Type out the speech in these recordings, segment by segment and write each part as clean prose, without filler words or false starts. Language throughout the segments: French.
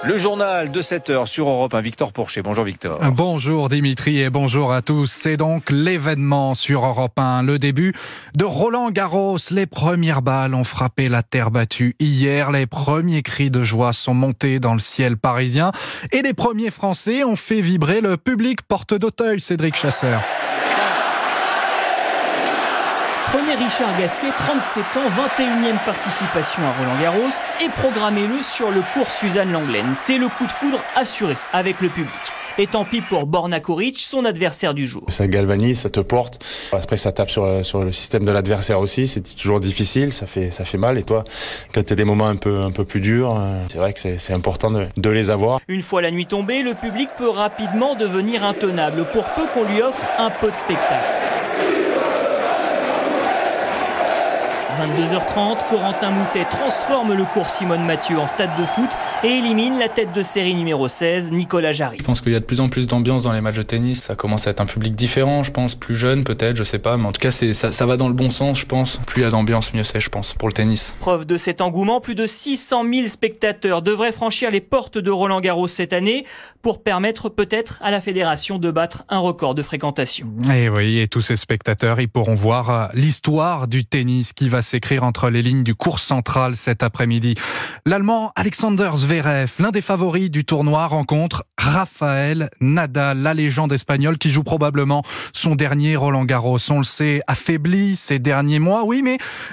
Le journal de 7h sur Europe 1, Victor Pourchet. Bonjour Victor. Bonjour Dimitri et bonjour à tous. C'est donc l'événement sur Europe 1, le début de Roland-Garros. Les premières balles ont frappé la terre battue hier. Les premiers cris de joie sont montés dans le ciel parisien. Et les premiers Français ont fait vibrer le public porte d'Auteuil, Cédric Chasseur. Premier Richard Gasquet, 37 ans, 21e participation à Roland-Garros et programmez-le sur le court Suzanne Lenglen. C'est le coup de foudre assuré avec le public. Et tant pis pour Borna Coric, son adversaire du jour. Ça galvanise, ça te porte. Après, ça tape sur le système de l'adversaire aussi. C'est toujours difficile, ça fait mal. Et toi, quand tu as des moments un peu plus durs, c'est vrai que c'est important de les avoir. Une fois la nuit tombée, le public peut rapidement devenir intenable pour peu qu'on lui offre un peu de spectacle. 22h30, Corentin Moutet transforme le cours Simone Mathieu en stade de foot et élimine la tête de série numéro 16, Nicolas Jarry. Je pense qu'il y a de plus en plus d'ambiance dans les matchs de tennis. Ça commence à être un public différent, je pense, plus jeune peut-être, je sais pas. Mais en tout cas, ça va dans le bon sens, je pense. Plus il y a d'ambiance, mieux c'est, je pense, pour le tennis. Preuve de cet engouement, plus de 600 000 spectateurs devraient franchir les portes de Roland-Garros cette année pour permettre peut-être à la fédération de battre un record de fréquentation. Et oui, et tous ces spectateurs, ils pourront voir l'histoire du tennis qui va s'écrire entre les lignes du cours central cet après-midi. L'Allemand Alexander Zverev, l'un des favoris du tournoi, rencontre Rafael Nadal, la légende espagnole qui joue probablement son dernier Roland-Garros. On le sait, affaibli ces derniers mois, oui,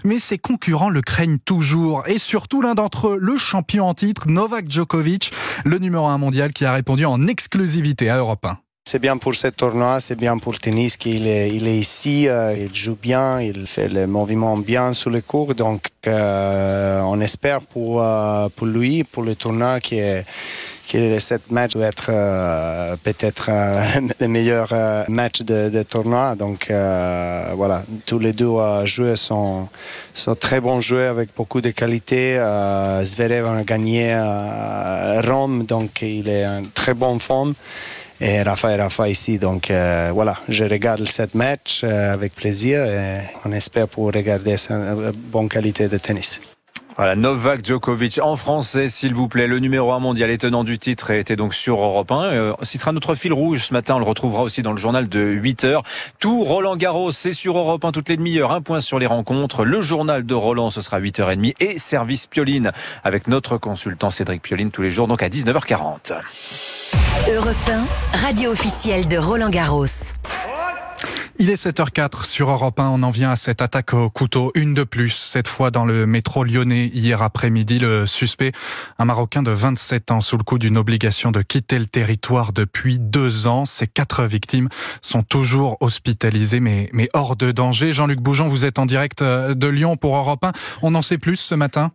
mais ses concurrents le craignent toujours. Et surtout l'un d'entre eux, le champion en titre, Novak Djokovic, le numéro 1 mondial qui a répondu en exclusivité à Europe 1. C'est bien pour ce tournoi, c'est bien pour le tennis qu'il est ici, il joue bien, il fait le mouvement bien sur le court, donc on espère pour lui, pour le tournoi que cette match doit être peut-être le meilleur match de tournoi. Donc voilà, tous les deux joueurs sont très bons joueurs avec beaucoup de qualité. Zverev a gagné Rome, donc il est en très bonne forme. Et Rafa ici, donc voilà, je regarde cette match avec plaisir et on espère pour regarder une bonne qualité de tennis. Voilà, Novak Djokovic en français, s'il vous plaît. Le numéro 1 mondial et tenant du titre était donc sur Europe 1. Ce sera notre fil rouge ce matin. On le retrouvera aussi dans le journal de 8h. Tout Roland-Garros, c'est sur Europe 1 toutes les demi-heures. Un point sur les rencontres. Le journal de Roland, ce sera 8h30. Et service Pioline avec notre consultant Cédric Pioline tous les jours, donc à 19h40. Europe 1, radio officielle de Roland-Garros. Il est 7h04 sur Europe 1. On en vient à cette attaque au couteau, une de plus, cette fois dans le métro lyonnais hier après-midi. Le suspect, un Marocain de 27 ans, sous le coup d'une obligation de quitter le territoire depuis 2 ans. Ces 4 victimes sont toujours hospitalisées, mais hors de danger. Jean-Luc Bougeon, vous êtes en direct de Lyon pour Europe 1. On en sait plus ce matin ?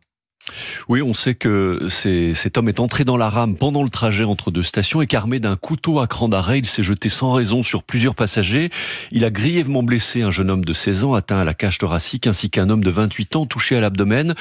Oui, on sait que cet homme est entré dans la rame pendant le trajet entre 2 stations et qu'armé d'un couteau à cran d'arrêt, il s'est jeté sans raison sur plusieurs passagers. Il a grièvement blessé un jeune homme de 16 ans atteint à la cage thoracique ainsi qu'un homme de 28 ans touché à l'abdomen.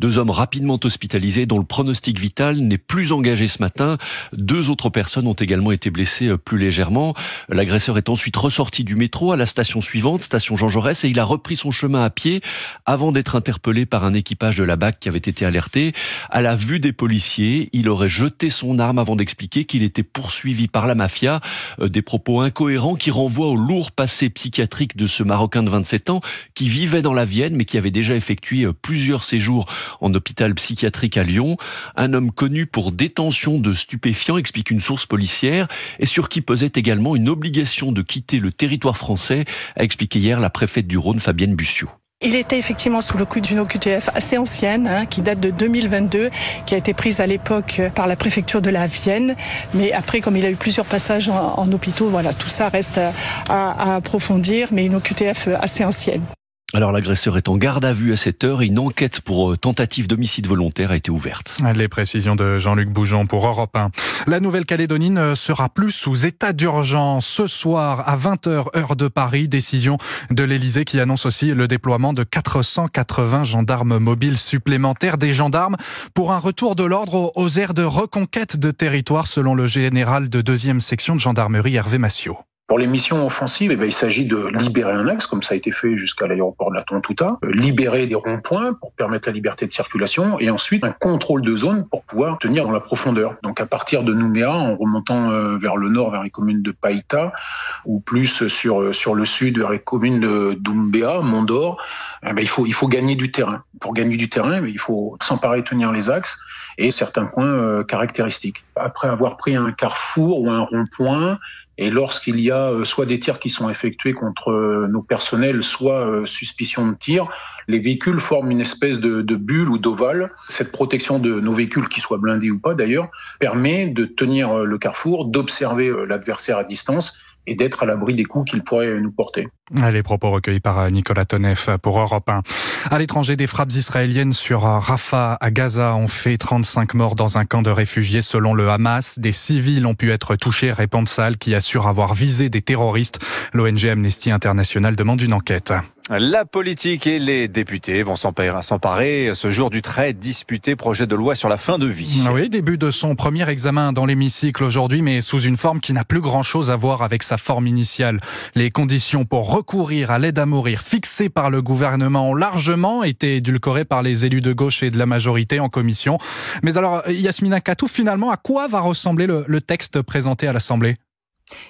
2 hommes rapidement hospitalisés dont le pronostic vital n'est plus engagé ce matin. 2 autres personnes ont également été blessées plus légèrement. L'agresseur est ensuite ressorti du métro à la station suivante, station Jean Jaurès, et il a repris son chemin à pied avant d'être interpellé par un équipage de la BAC qui avait été alerté. À la vue des policiers, il aurait jeté son arme avant d'expliquer qu'il était poursuivi par la mafia. Des propos incohérents qui renvoient au lourd passé psychiatrique de ce Marocain de 27 ans qui vivait dans la Vienne mais qui avait déjà effectué plusieurs séjours en hôpital psychiatrique à Lyon. Un homme connu pour détention de stupéfiants, explique une source policière, et sur qui pesait également une obligation de quitter le territoire français, a expliqué hier la préfète du Rhône, Fabienne Bussiot. Il était effectivement sous le coup d'une OQTF assez ancienne, qui date de 2022, qui a été prise à l'époque par la préfecture de la Vienne. Mais après, comme il a eu plusieurs passages en hôpitaux, voilà, tout ça reste à approfondir, mais une OQTF assez ancienne. Alors l'agresseur est en garde à vue à cette heure et une enquête pour tentative d'homicide volontaire a été ouverte. Les précisions de Jean-Luc Bougeon pour Europe 1. La Nouvelle-Calédonie ne sera plus sous état d'urgence ce soir à 20h heure de Paris. Décision de l'Elysée qui annonce aussi le déploiement de 480 gendarmes mobiles supplémentaires. Des gendarmes pour un retour de l'ordre aux aires de reconquête de territoire selon le général de 2e section de gendarmerie Hervé Massiot. Pour les missions offensives, il s'agit de libérer un axe, comme ça a été fait jusqu'à l'aéroport de la Tontouta, libérer des ronds-points pour permettre la liberté de circulation, et ensuite un contrôle de zone pour pouvoir tenir dans la profondeur. Donc à partir de Nouméa, en remontant vers le nord, vers les communes de Païta, ou plus sur le sud, vers les communes de Doumbéa, Mondor, il faut gagner du terrain. Pour gagner du terrain, il faut s'emparer et tenir les axes et certains points caractéristiques. Après avoir pris un carrefour ou un rond-point, et lorsqu'il y a soit des tirs qui sont effectués contre nos personnels, soit suspicion de tir, les véhicules forment une espèce de bulle ou d'ovale. Cette protection de nos véhicules, qu'ils soient blindés ou pas d'ailleurs, permet de tenir le carrefour, d'observer l'adversaire à distance et d'être à l'abri des coups qu'il pourrait nous porter. Les propos recueillis par Nicolas Toneff pour Europe 1. À l'étranger, des frappes israéliennes sur Rafah à Gaza ont fait 35 morts dans un camp de réfugiés selon le Hamas. Des civils ont pu être touchés, répond Tsahal, qui assure avoir visé des terroristes. L'ONG Amnesty International demande une enquête. La politique et les députés vont s'emparer ce jour du très disputé projet de loi sur la fin de vie. Oui, début de son premier examen dans l'hémicycle aujourd'hui, mais sous une forme qui n'a plus grand-chose à voir avec sa forme initiale. Les conditions pour recourir à l'aide à mourir fixées par le gouvernement ont largement été édulcorées par les élus de gauche et de la majorité en commission. Mais alors, Yasmina Katou, finalement, à quoi va ressembler le texte présenté à l'Assemblée ?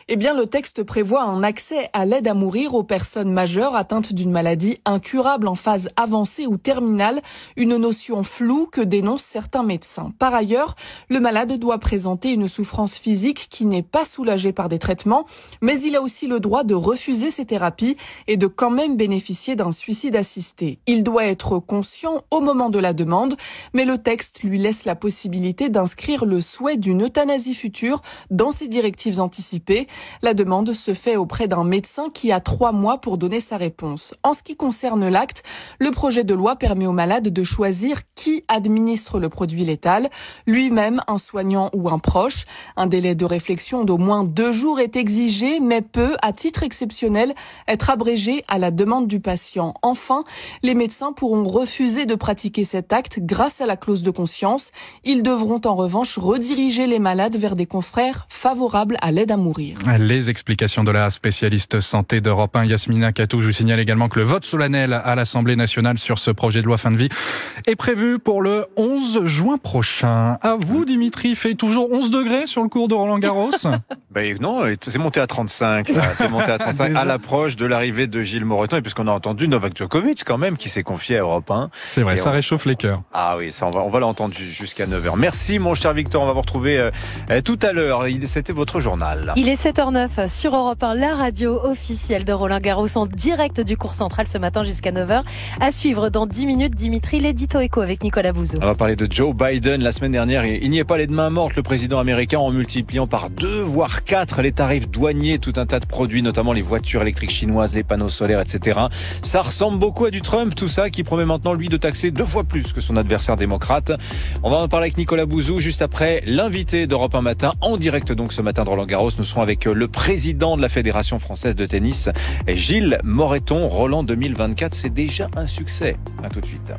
Eh bien, le texte prévoit un accès à l'aide à mourir aux personnes majeures atteintes d'une maladie incurable en phase avancée ou terminale, une notion floue que dénoncent certains médecins. Par ailleurs, le malade doit présenter une souffrance physique qui n'est pas soulagée par des traitements, mais il a aussi le droit de refuser ces thérapies et de quand même bénéficier d'un suicide assisté. Il doit être conscient au moment de la demande, mais le texte lui laisse la possibilité d'inscrire le souhait d'une euthanasie future dans ses directives anticipées. La demande se fait auprès d'un médecin qui a 3 mois pour donner sa réponse. En ce qui concerne l'acte, le projet de loi permet au malade de choisir qui administre le produit létal, lui-même, un soignant ou un proche. Un délai de réflexion d'au moins 2 jours est exigé, mais peut, à titre exceptionnel, être abrégé à la demande du patient. Enfin, les médecins pourront refuser de pratiquer cet acte grâce à la clause de conscience. Ils devront en revanche rediriger les malades vers des confrères favorables à l'aide à mourir. Les explications de la spécialiste santé d'Europe 1, Yasmina Katou. Je vous signale également que le vote solennel à l'Assemblée nationale sur ce projet de loi fin de vie est prévu pour le 11 juin prochain. À vous, Dimitri, il fait toujours 11 degrés sur le cours de Roland-Garros. Non, c'est monté à 35, ça. C'est monté à 35 à l'approche de l'arrivée de Gilles Moreton. Et puisqu'on a entendu Novak Djokovic, quand même, qui s'est confié à Europe 1. C'est vrai, ça réchauffe les cœurs. Ah oui, ça, on va l'entendre jusqu'à 9h. Merci, mon cher Victor. On va vous retrouver tout à l'heure. C'était votre journal. Il est 7h09 sur Europe 1, la radio officielle de Roland-Garros en direct du cours central ce matin jusqu'à 9h. À suivre dans 10 minutes, Dimitri, l'édito éco avec Nicolas Bouzou. On va parler de Joe Biden. La semaine dernière, il n'y est pas les mains mortes, le président américain, en multipliant par 2 voire 4 les tarifs douaniers, tout un tas de produits, notamment les voitures électriques chinoises, les panneaux solaires, etc. Ça ressemble beaucoup à du Trump, tout ça, qui promet maintenant, lui, de taxer 2 fois plus que son adversaire démocrate. On va en parler avec Nicolas Bouzou juste après l'invité d'Europe 1 matin, en direct donc ce matin de Roland-Garros. Nous serons avec le président de la Fédération française de tennis, Gilles Moreton. Roland 2024, c'est déjà un succès. À tout de suite.